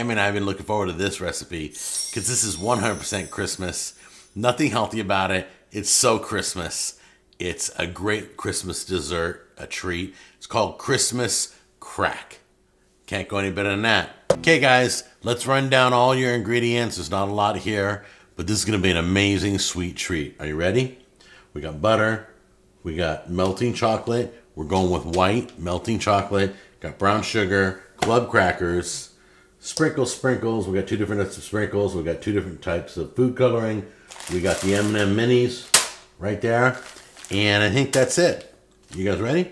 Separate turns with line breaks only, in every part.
Tammy and I have been looking forward to this recipe because this is 100% Christmas. Nothing healthy about it. It's so Christmas. It's a great Christmas dessert, a treat. It's called Christmas Crack. Can't go any better than that. Okay, guys, let's run down all your ingredients. There's not a lot here, but this is going to be an amazing sweet treat. Are you ready? We got butter. We got melting chocolate. We're going with white melting chocolate. Got brown sugar, club crackers, sprinkles. We got two different types of sprinkles. We got two different types of food coloring. We got the M&M minis right there. And I think that's it. You guys ready?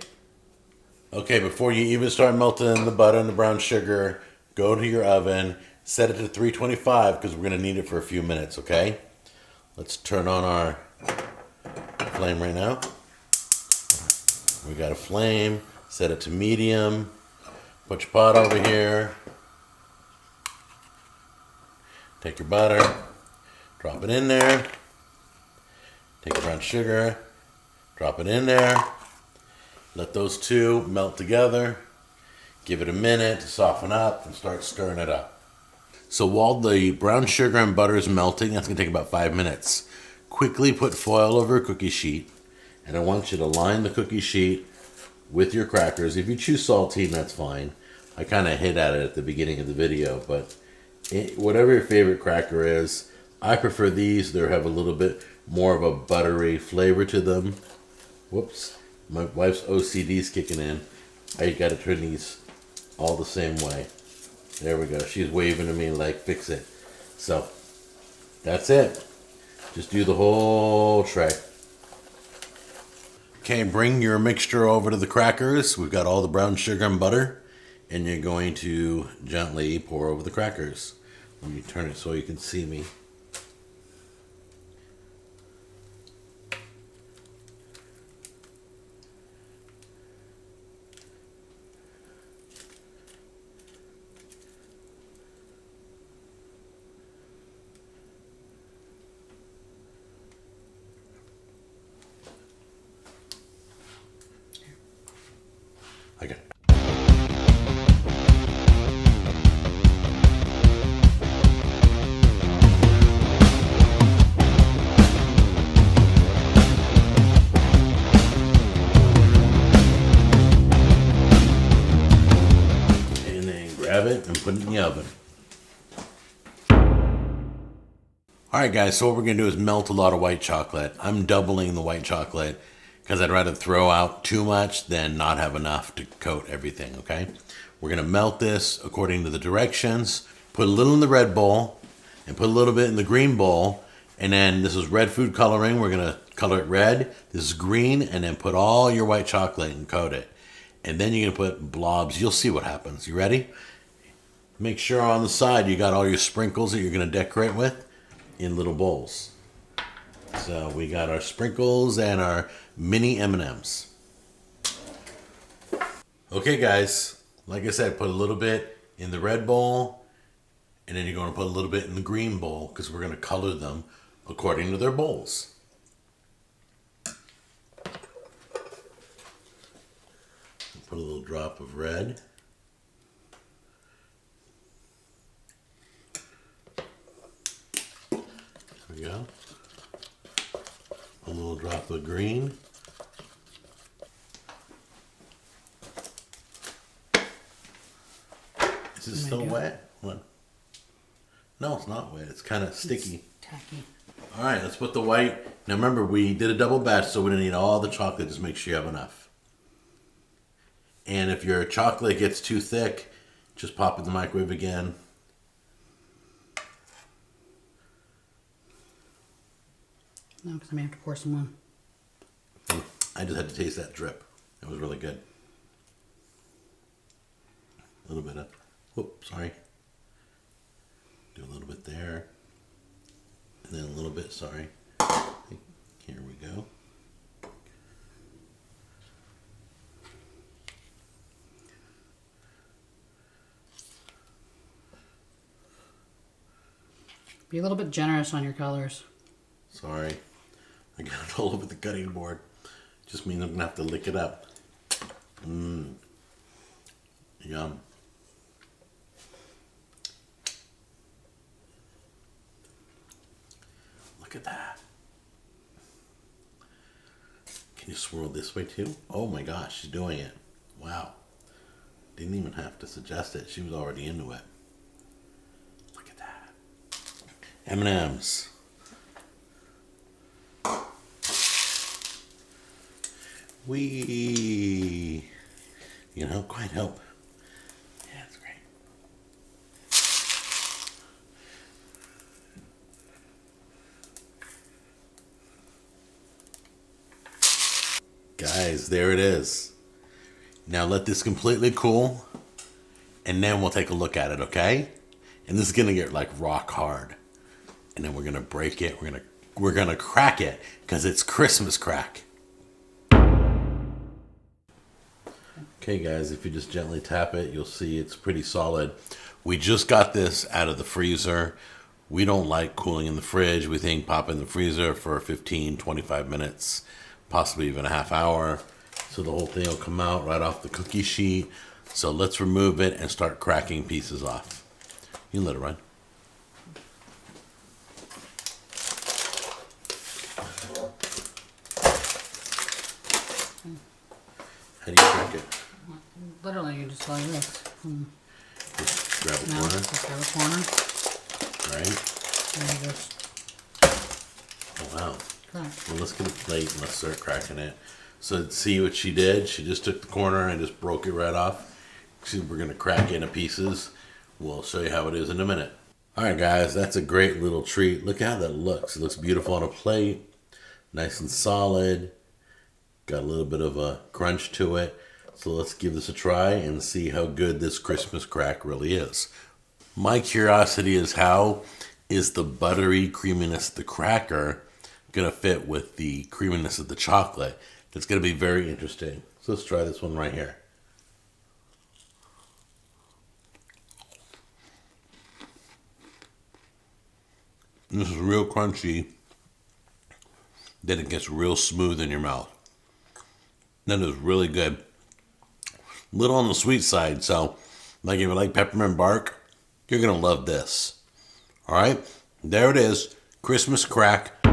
Okay, before you even start melting the butter and the brown sugar, go to your oven, set it to 325 because we're going to need it for a few minutes, okay? Let's turn on our flame right now. We got a flame, set it to medium. Put your pot over here. Take your butter, drop it in there. Take your brown sugar, drop it in there. Let those two melt together. Give it a minute to soften up and start stirring it up. So while the brown sugar and butter is melting, that's going to take about 5 minutes. Quickly put foil over a cookie sheet. And I want you to line the cookie sheet with your crackers. If you choose saltine, that's fine. I kind of hit at it at the beginning of the video, but whatever your favorite cracker is, I prefer these. They have a little bit more of a buttery flavor to them. Whoops. My wife's OCD is kicking in. I got to turn these all the same way. There we go. She's waving to me like, fix it. So, that's it. Just do the whole tray. Okay, bring your mixture over to the crackers. We've got all the brown sugar and butter. And you're going to gently pour over the crackers. Let me turn it so you can see me. I got it. And then grab it and put it in the oven. Alright guys, so what we're going to do is melt a lot of white chocolate. I'm doubling the white chocolate because I'd rather throw out too much than not have enough to coat everything, okay? We're going to melt this according to the directions. Put a little in the red bowl and put a little bit in the green bowl. And then this is red food coloring. We're going to color it red. This is green. And then put all your white chocolate and coat it. And then you're going to put blobs. You'll see what happens. You ready? Make sure on the side you got all your sprinkles that you're going to decorate with in little bowls. So we got our sprinkles and our mini M&Ms. Okay guys, like I said, put a little bit in the red bowl and then you're going to put a little bit in the green bowl because we're going to color them according to their bowls. Put a little drop of red. There we go. A little drop of green. Is it still wet? What? No, it's not wet. It's kind of sticky.
It's tacky.
All right, let's put the white. Now remember, we did a double batch, so we didn't need all the chocolate. Just make sure you have enough. And if your chocolate gets too thick, just pop it in the microwave again.
No, because I may have to pour some on.
I just had to taste that drip. It was really good. A little bit of, whoop, sorry. Do a little bit there. And then a little bit, sorry. Here we go.
Be a little bit generous on your colors.
Sorry. I got it all over the cutting board. Just means I'm going to have to lick it up. Mmm. Yum. Look at that. Can you swirl this way too? Oh my gosh, she's doing it. Wow. Didn't even have to suggest it. She was already into it. Look at that. M&M's. You know, quite help. Yeah, it's great. Guys, there it is. Now let this completely cool, and then we'll take a look at it, okay? And this is gonna get like rock hard, and then we're gonna break it. We're gonna crack it because it's Christmas crack. Okay, guys, if you just gently tap it, you'll see it's pretty solid. We just got this out of the freezer. We don't like cooling in the fridge. We think pop in the freezer for 15, 25 minutes, possibly even a half hour. So the whole thing will come out right off the cookie sheet. So let's remove it and start cracking pieces off. You can let it run. How do you crack it?
Literally, you just like this.
Just grab a
No,
corner.
just grab a corner.
Right?
And you just
Oh, wow.
crack.
Well, let's get a plate and let's start cracking it. So see what she did? She just took the corner and just broke it right off. See, we're going to crack it into pieces. We'll show you how it is in a minute. All right, guys, that's a great little treat. Look how that looks. It looks beautiful on a plate. Nice and solid. Got a little bit of a crunch to it. So let's give this a try and see how good this Christmas crack really is. My curiosity is, how is the buttery creaminess of the cracker going to fit with the creaminess of the chocolate? It's going to be very interesting. So let's try this one right here. This is real crunchy. Then it gets real smooth in your mouth. That is really good. Little on the sweet side, so like if you like peppermint bark, you're going to love this. All right, there it is. Christmas crack